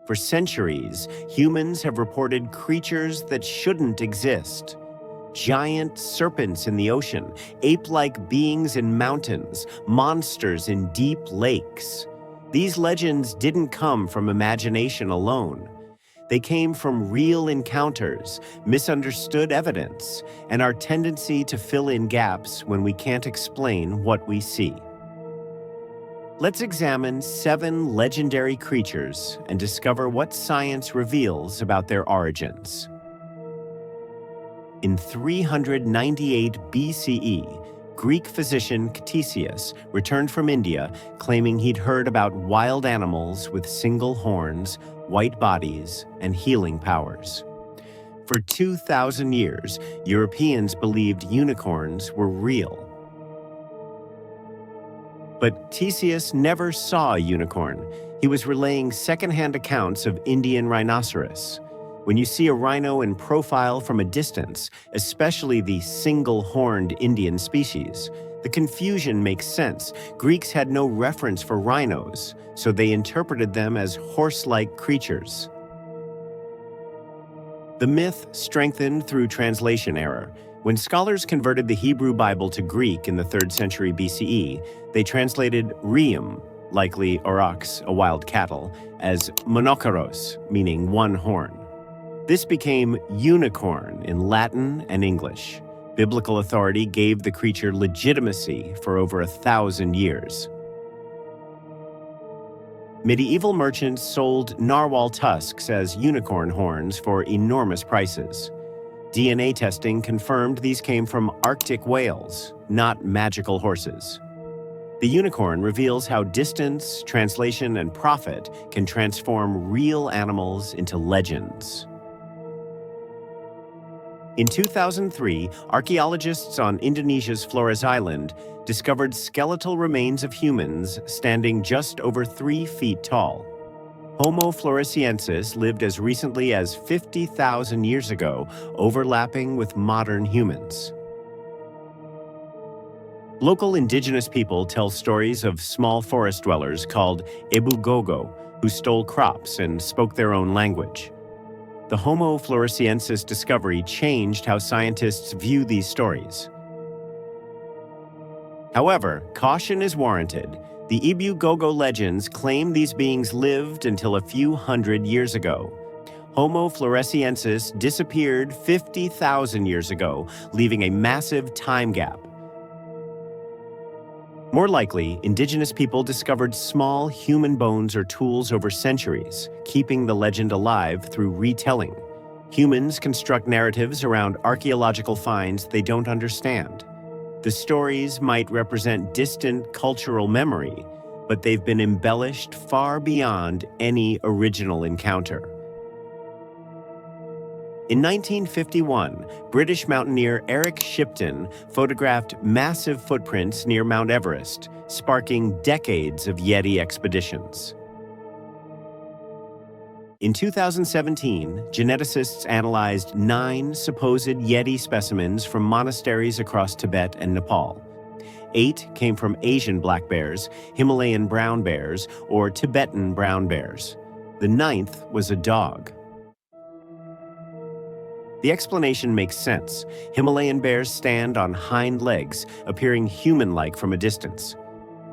For centuries, humans have reported creatures that shouldn't exist. Giant serpents in the ocean, ape-like beings in mountains, monsters in deep lakes. These legends didn't come from imagination alone. They came from real encounters, misunderstood evidence, and our tendency to fill in gaps when we can't explain what we see. Let's examine 7 legendary creatures and discover what science reveals about their origins. In 398 BCE, Greek physician Ctesias returned from India claiming he'd heard about wild animals with single horns, white bodies, and healing powers. For 2,000 years, Europeans believed unicorns were real. But Ctesias never saw a unicorn. He was relaying secondhand accounts of Indian rhinoceros. When you see a rhino in profile from a distance, especially the single-horned Indian species, the confusion makes sense. Greeks had no reference for rhinos, so they interpreted them as horse-like creatures. The myth strengthened through translation error. When scholars converted the Hebrew Bible to Greek in the 3rd century BCE, they translated Reum, likely aurochs, a wild cattle, as monokoros, meaning one horn. This became unicorn in Latin and English. Biblical authority gave the creature legitimacy for over 1,000 years. Medieval merchants sold narwhal tusks as unicorn horns for enormous prices. DNA testing confirmed these came from Arctic whales, not magical horses. The unicorn reveals how distance, translation, and profit can transform real animals into legends. In 2003, archaeologists on Indonesia's Flores Island discovered skeletal remains of humans standing just over 3 feet tall. Homo floresiensis lived as recently as 50,000 years ago, overlapping with modern humans. Local indigenous people tell stories of small forest dwellers called Ebu-gogo, who stole crops and spoke their own language. The Homo floresiensis discovery changed how scientists view these stories. However, caution is warranted. The Ebu-gogo legends claim these beings lived until a few hundred years ago. Homo floresiensis disappeared 50,000 years ago, leaving a massive time gap. More likely, indigenous people discovered small human bones or tools over centuries, keeping the legend alive through retelling. Humans construct narratives around archaeological finds they don't understand. The stories might represent distant cultural memory, but they've been embellished far beyond any original encounter. In 1951, British mountaineer Eric Shipton photographed massive footprints near Mount Everest, sparking decades of Yeti expeditions. In 2017, geneticists analyzed 9 supposed Yeti specimens from monasteries across Tibet and Nepal. 8 came from Asian black bears, Himalayan brown bears, or Tibetan brown bears. The 9th was a dog. The explanation makes sense. Himalayan bears stand on hind legs, appearing human-like from a distance.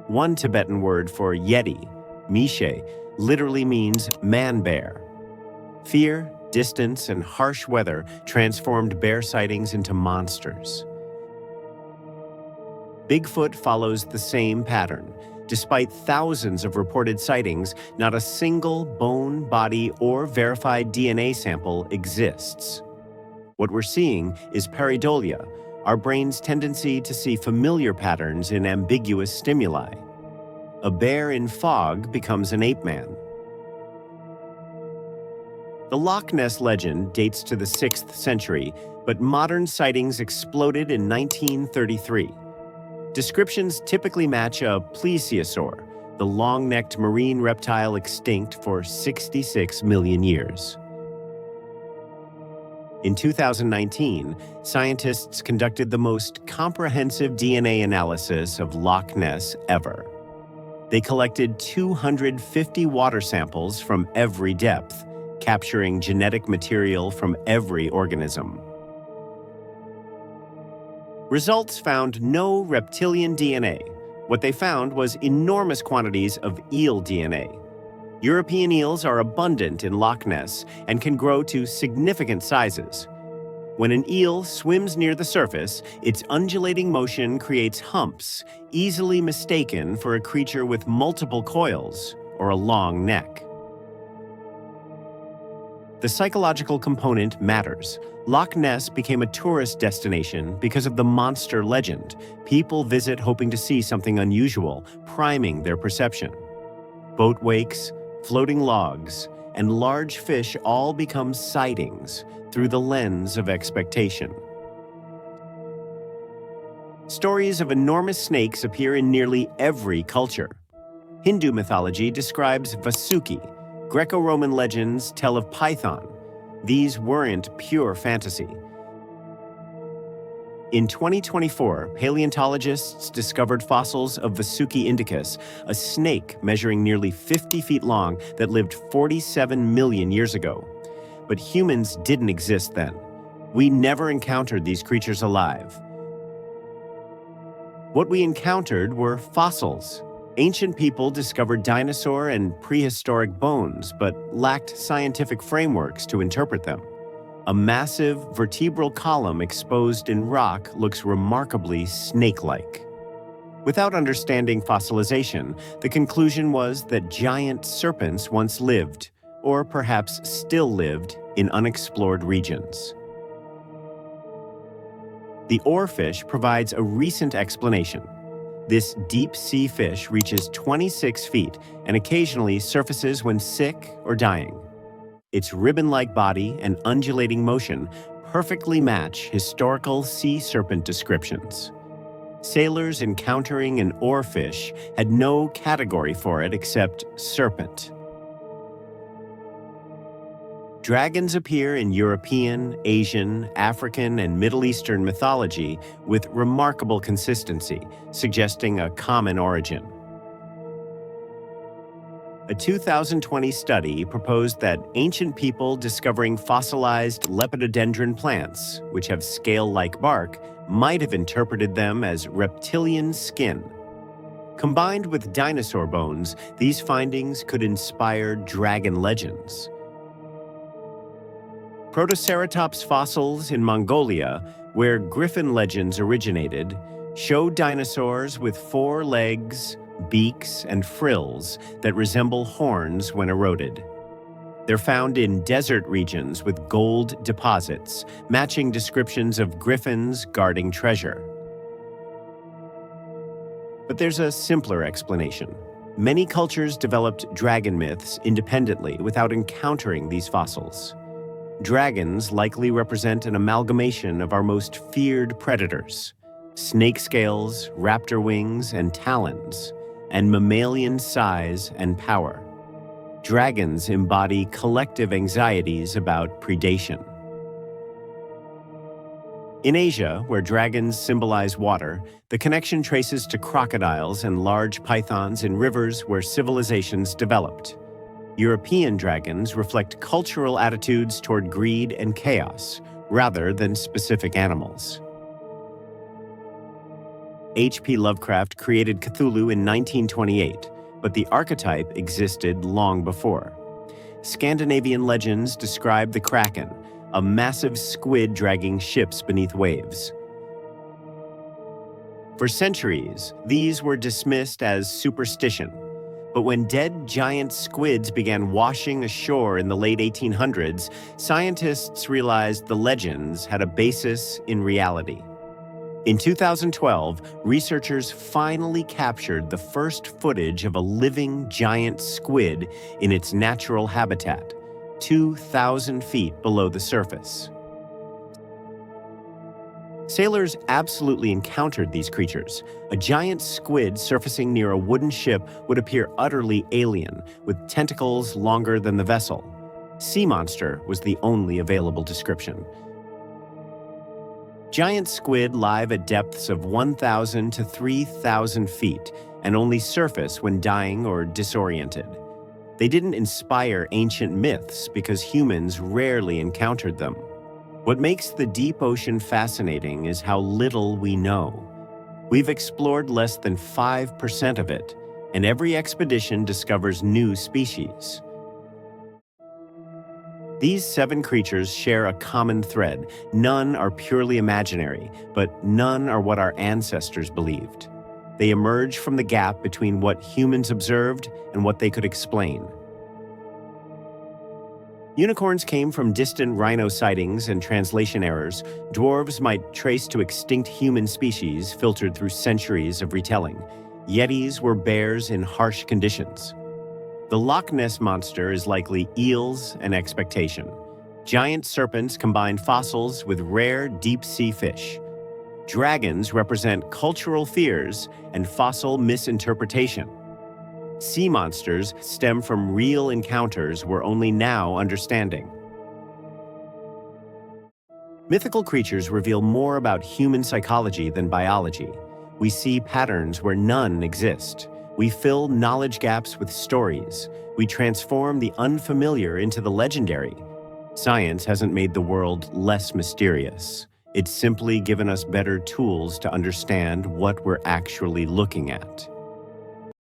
One Tibetan word for Yeti, Mishe, literally means man-bear. Fear, distance, and harsh weather transformed bear sightings into monsters. Bigfoot follows the same pattern. Despite thousands of reported sightings, not a single bone, body, or verified DNA sample exists. What we're seeing is pareidolia, our brain's tendency to see familiar patterns in ambiguous stimuli. A bear in fog becomes an ape man. The Loch Ness legend dates to the 6th century, but modern sightings exploded in 1933. Descriptions typically match a plesiosaur, the long-necked marine reptile extinct for 66 million years. In 2019, scientists conducted the most comprehensive DNA analysis of Loch Ness ever. They collected 250 water samples from every depth, capturing genetic material from every organism. Results found no reptilian DNA. What they found was enormous quantities of eel DNA. European eels are abundant in Loch Ness and can grow to significant sizes. When an eel swims near the surface, its undulating motion creates humps, easily mistaken for a creature with multiple coils or a long neck. The psychological component matters. Loch Ness became a tourist destination because of the monster legend. People visit hoping to see something unusual, priming their perception. Boat wakes, floating logs, and large fish all become sightings through the lens of expectation. Stories of enormous snakes appear in nearly every culture. Hindu mythology describes Vasuki. Greco-Roman legends tell of Python. These weren't pure fantasy. In 2024, paleontologists discovered fossils of Vasuki indicus, a snake measuring nearly 50 feet long that lived 47 million years ago. But humans didn't exist then. We never encountered these creatures alive. What we encountered were fossils. Ancient people discovered dinosaur and prehistoric bones, but lacked scientific frameworks to interpret them. A massive vertebral column exposed in rock looks remarkably snake-like. Without understanding fossilization, the conclusion was that giant serpents once lived, or perhaps still lived, in unexplored regions. The oarfish provides a recent explanation. This deep-sea fish reaches 26 feet and occasionally surfaces when sick or dying. Its ribbon-like body and undulating motion perfectly match historical sea serpent descriptions. Sailors encountering an oarfish had no category for it except serpent. Dragons appear in European, Asian, African, and Middle Eastern mythology with remarkable consistency, suggesting a common origin. A 2020 study proposed that ancient people discovering fossilized lepidodendron plants, which have scale-like bark, might have interpreted them as reptilian skin. Combined with dinosaur bones, these findings could inspire dragon legends. Protoceratops fossils in Mongolia, where griffin legends originated, show dinosaurs with 4 legs, beaks, and frills that resemble horns when eroded. They're found in desert regions with gold deposits, matching descriptions of griffins guarding treasure. But there's a simpler explanation. Many cultures developed dragon myths independently without encountering these fossils. Dragons likely represent an amalgamation of our most feared predators: snake scales, raptor wings, and talons, and mammalian size and power. Dragons embody collective anxieties about predation. In Asia, where dragons symbolize water, the connection traces to crocodiles and large pythons in rivers where civilizations developed. European dragons reflect cultural attitudes toward greed and chaos, rather than specific animals. H.P. Lovecraft created Cthulhu in 1928, but the archetype existed long before. Scandinavian legends describe the Kraken, a massive squid dragging ships beneath waves. For centuries, these were dismissed as superstition. But when dead giant squids began washing ashore in the late 1800s, scientists realized the legends had a basis in reality. In 2012, researchers finally captured the first footage of a living giant squid in its natural habitat, 2,000 feet below the surface. Sailors absolutely encountered these creatures. A giant squid surfacing near a wooden ship would appear utterly alien, with tentacles longer than the vessel. Sea monster was the only available description. Giant squid live at depths of 1,000 to 3,000 feet and only surface when dying or disoriented. They didn't inspire ancient myths because humans rarely encountered them. What makes the deep ocean fascinating is how little we know. We've explored less than 5% of it, and every expedition discovers new species. These 7 creatures share a common thread. None are purely imaginary, but none are what our ancestors believed. They emerge from the gap between what humans observed and what they could explain. Unicorns came from distant rhino sightings and translation errors. Dwarves might trace to extinct human species filtered through centuries of retelling. Yetis were bears in harsh conditions. The Loch Ness Monster is likely eels and expectation. Giant serpents combine fossils with rare deep-sea fish. Dragons represent cultural fears and fossil misinterpretation. Sea monsters stem from real encounters we're only now understanding. Mythical creatures reveal more about human psychology than biology. We see patterns where none exist. We fill knowledge gaps with stories. We transform the unfamiliar into the legendary. Science hasn't made the world less mysterious. It's simply given us better tools to understand what we're actually looking at.